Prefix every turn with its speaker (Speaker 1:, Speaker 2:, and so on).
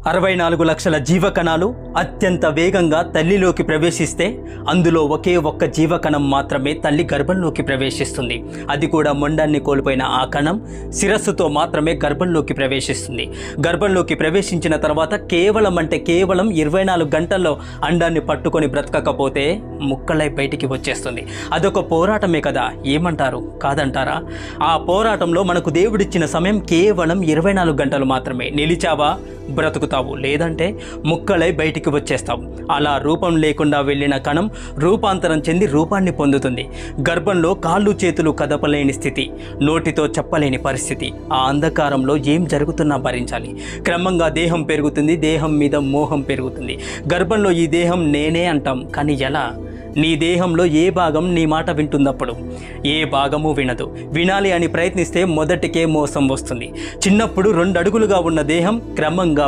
Speaker 1: 64 లక్షల జీవకణాలు అత్యంత వేగంగా తల్లిలోకి ప్రవేశిస్తే అందులో ఒకే ఒక్క జీవకణం మాత్రమే తల్లి గర్భంలోకి ప్రవేశిస్తుంది. అది కూడా మొండాన్ని కోల్పోయిన ఆ కణం శిరస్సుతో మాత్రమే గర్భంలోకి ప్రవేశిస్తుంది. గర్భంలోకి ప్రవేశించిన తర్వాత కేవలం 24 గంటల్లో అండాన్ని పట్టుకొని బ్రతకకపోతే ముక్కలై బయటికి వచ్చేస్తుంది. అదొక పోరాటమే కదా, ఏమంటారు? కాదంటారా? ఆ పోరాటంలో మనకు దేవుడిచ్చిన సమయం కేవలం 24 గంటలు మాత్రమే. నిలిచావా బ్రతుకుతావు, లేదంటే ముక్కలై బయటికి వచ్చేస్తావు. అలా రూపం లేకుండా వెళ్ళిన కణం రూపాంతరం చెంది రూపాన్ని పొందుతుంది. గర్భంలో కాళ్ళు చేతులు కదపలేని స్థితి, నోటితో చెప్పలేని పరిస్థితి. ఆ అంధకారంలో ఏం జరుగుతున్నా భరించాలి. క్రమంగా దేహం పెరుగుతుంది, దేహం మీద మోహం పెరుగుతుంది. గర్భంలో ఈ దేహం నేనే అంటాం, కానీ ఎలా? నీ దేహంలో ఏ భాగం నీ మాట వింటున్నప్పుడు? ఏ భాగము వినదు. వినాలి అని ప్రయత్నిస్తే మొదటికే మోసం వస్తుంది. చిన్నప్పుడు 2 అడుగులుగా ఉన్న దేహం క్రమంగా